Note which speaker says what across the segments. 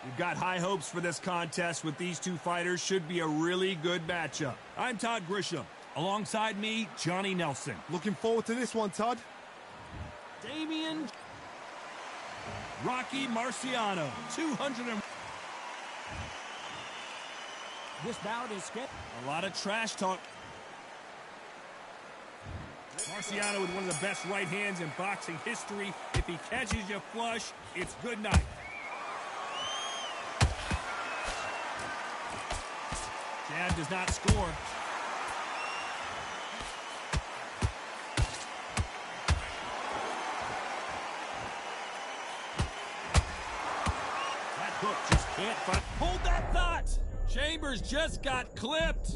Speaker 1: We've got high hopes for this contest with these two fighters. Should be a really good matchup. I'm Todd Grisham. Alongside me, Johnny Nelson.
Speaker 2: Looking forward to this one, Todd.
Speaker 1: Damian Rocky Marciano, 200 and...
Speaker 3: This bout is skipped.
Speaker 1: A lot of trash talk. Marciano with one of the best right hands in boxing history. If he catches you flush, it's good night. Jab does not score. That hook just can't find. Hold that thought! Chambers just got clipped.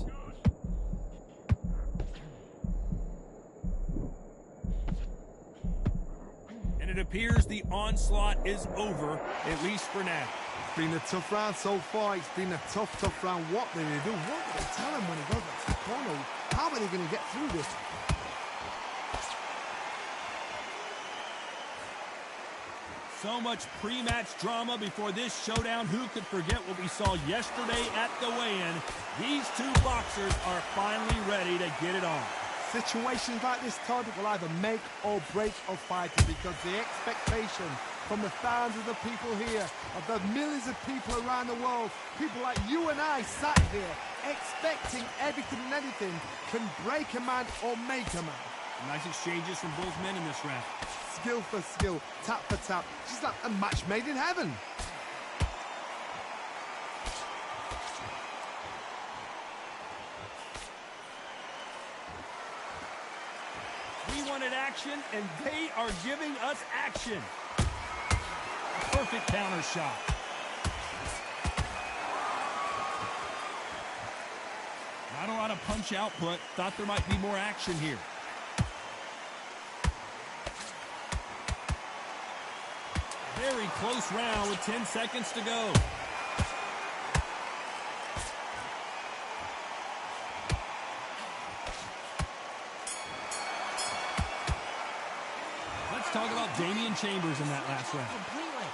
Speaker 1: And it appears the onslaught is over, at least for now.
Speaker 2: It's been a tough round so far. It's been a tough round. What did they do? What did they tell him when he goes back to the corner? How are they going to get through this?
Speaker 1: So much pre-match drama before this showdown. Who could forget what we saw yesterday at the weigh-in? These two boxers are finally ready to get it on.
Speaker 2: Situations like this, Todd, will either make or break a fighter, because the expectation from the thousands of people here, of the millions of people around the world, people like you and I sat here expecting everything and anything, can break a man or make a man.
Speaker 1: Nice exchanges from both men in this round.
Speaker 2: Skill for skill, tap for tap, just like a match made in heaven.
Speaker 1: We wanted action, and they are giving us action. A perfect counter shot. Not a lot of punch output. Thought there might be more action here. Very close round with 10 seconds to go. Let's talk about Damian Chambers in that last round.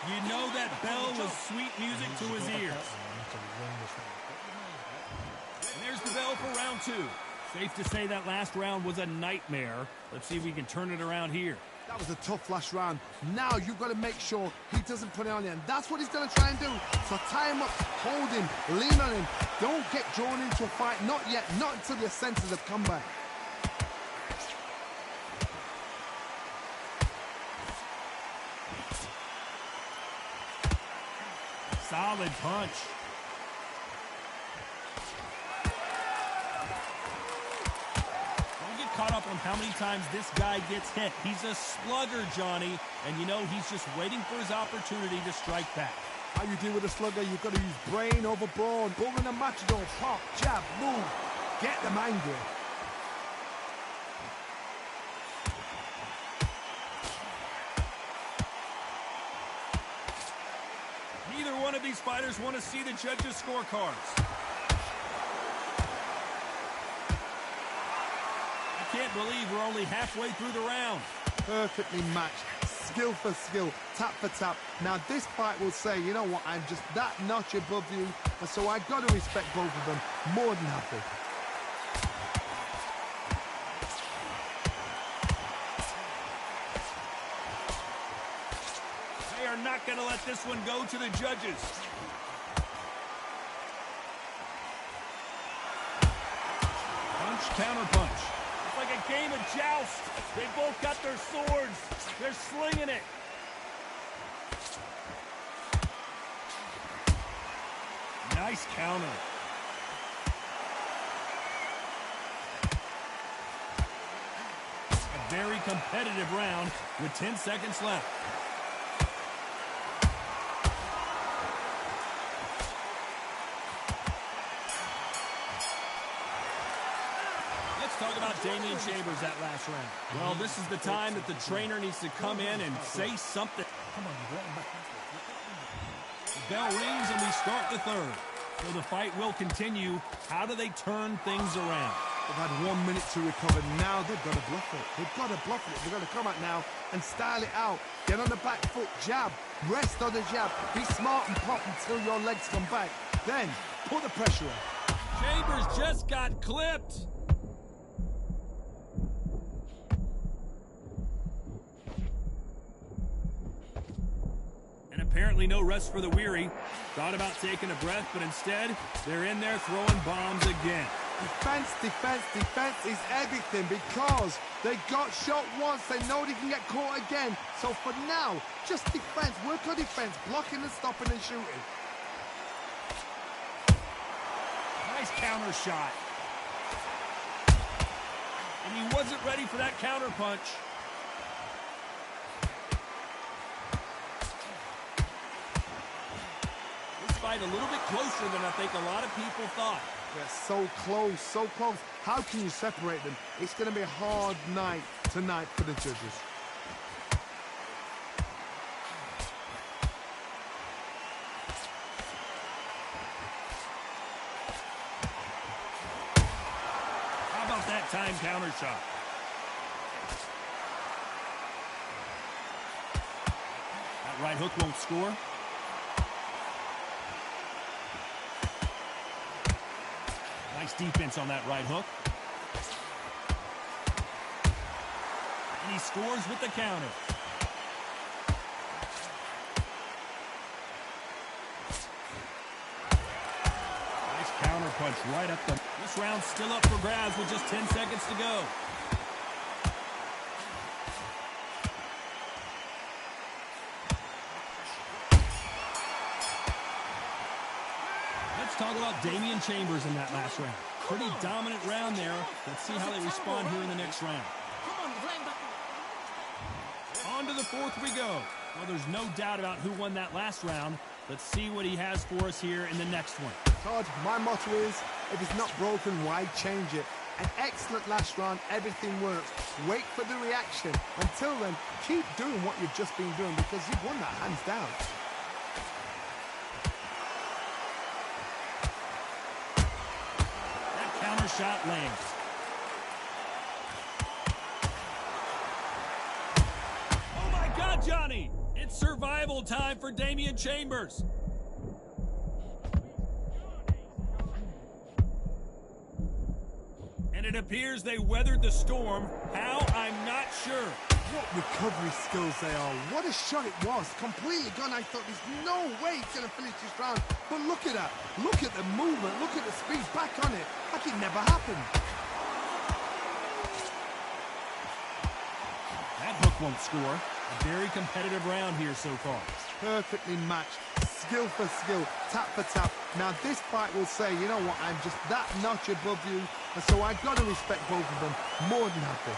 Speaker 1: You know that bell was sweet music to his ears. And there's the bell for round two. Safe to say that last round was a nightmare. Let's see if we can turn it around here.
Speaker 2: That was a tough last round. Now you've got to make sure he doesn't put it on you, and that's what he's going to try and do. So tie him up, hold him, lean on him. Don't get drawn into a fight. Not yet. Not until your senses have come back.
Speaker 1: Solid punch. Don't get caught up on how many times this guy gets hit. He's a slugger, Johnny, and you know he's just waiting for his opportunity to strike back.
Speaker 2: How you deal with a slugger? You've got to use brain over brawn. Bull in a matador. Pop, jab, move. Get them angry.
Speaker 1: Neither one of these fighters want to see the judges' scorecards. I can't believe we're only halfway through the round.
Speaker 2: Perfectly matched. Skill for skill, tap for tap. Now this fight will say, you know what, I'm just that notch above you, and so I've got to respect both of them more than happy.
Speaker 1: They are not going to let this one go to the judges. Punch, counter punch. It's like a game of joust. They both got their swords. They're slinging it. Nice counter. A very competitive round with 10 seconds left. Talk about Damian Chambers that last round. Well, this is the time that the trainer needs to come in and say something. The bell rings and we start the third. So the fight will continue. How do they turn things around?
Speaker 2: They've had 1 minute to recover. Now they've got to bluff it. They've got to bluff it. They've got to come out now and style it out. Get on the back foot, jab, Rest on the jab. Be smart and pop until your legs come back. Then, put the pressure on.
Speaker 1: Chambers just got clipped. And apparently no rest for the weary. Thought about taking a breath, but instead, they're in there throwing bombs again.
Speaker 2: Defense, defense, defense is everything because they got shot once. They know they can get caught again. So for now, just defense. Work on defense. Blocking and stopping and shooting.
Speaker 1: Nice counter shot. And he wasn't ready for that counter punch. This fight a little bit closer than I think a lot of people thought.
Speaker 2: They're so close, so close. How can you separate them? It's going to be a hard night tonight for the judges.
Speaker 1: How about that time counter shot? That right hook won't score. Nice defense on that right hook. And he scores with the counter. Nice counter punch right up the... This round's still up for grabs with just 10 seconds to go. Let's talk about Damian Chambers in that last round. Pretty dominant round there. Let's see how they respond here in the next round. On to the fourth we go. Well, there's no doubt about who won that last round. Let's see what he has for us here in the next one.
Speaker 2: Todd, my motto is, if it's not broken, why change it? An excellent last round, everything works. Wait for the reaction. Until then, keep doing what you've just been doing because you've won that hands down.
Speaker 1: Counter shot lands. Oh my God, Johnny! It's survival time for Damian Chambers. And it appears they weathered the storm. How? I'm not sure.
Speaker 2: What recovery skills they are. What a shot it was. Completely gone. I thought there's no way he's going to finish this round. But look at that. Look at the movement. Look at the speed back on it. Like it never happened.
Speaker 1: That hook won't score. A very competitive round here so far.
Speaker 2: Perfectly matched. Skill for skill. Tap for tap. Now this fight will say, you know what, I'm just that notch above you. And so I've got to respect both of them. More than happy.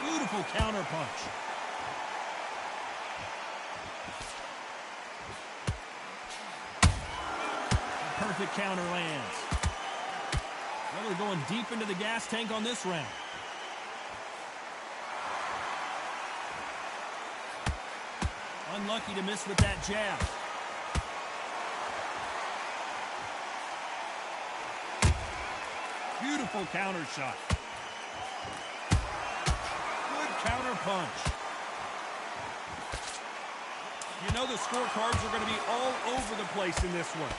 Speaker 1: Beautiful counter punch. A perfect counter lands. Well, they're going deep into the gas tank on this round. Unlucky to miss with that jab. Beautiful counter shot. Counter punch. You know the scorecards are going to be all over the place in this one.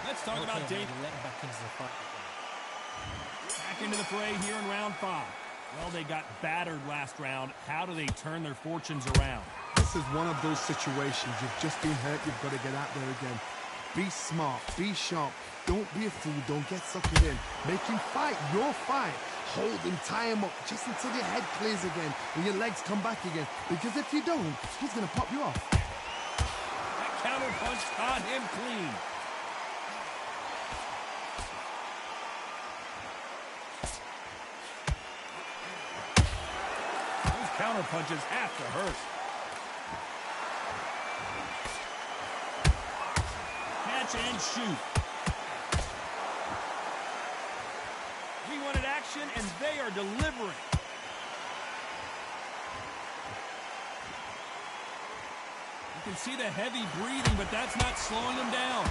Speaker 1: Let's talk about Dave. Back into the fray here in round 5. Well, they got battered last round. How do they turn their fortunes around?
Speaker 2: This is one of those situations. You've just been hurt. You've got to get out there again. Be smart. Be sharp. Don't be a fool. Don't get suckered in. Make him fight your fight. Hold him, tie him up, just until your head clears again and your legs come back again. Because if you don't, he's going to pop you off.
Speaker 1: That counter punch caught him clean. Those counter punches have to hurt. Catch and shoot. We wanted action, and they are delivering. You can see the heavy breathing, but that's not slowing them down.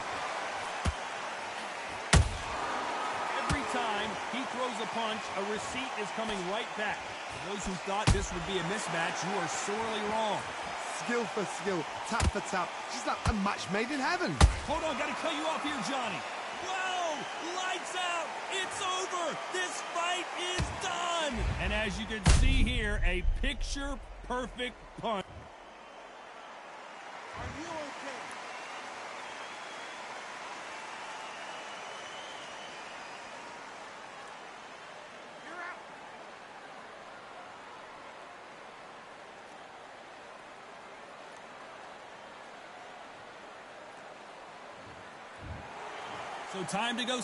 Speaker 1: a punch, a receipt is coming right back. For those who thought this would be a mismatch, you are sorely wrong.
Speaker 2: Skill for skill, tap for tap. She's like a match made in heaven.
Speaker 1: Hold on, gotta cut you off here, Johnny. Whoa! Lights out! It's over! This fight is done! And as you can see here, a picture-perfect punch.
Speaker 2: Are you okay? You're out.
Speaker 1: So time to go.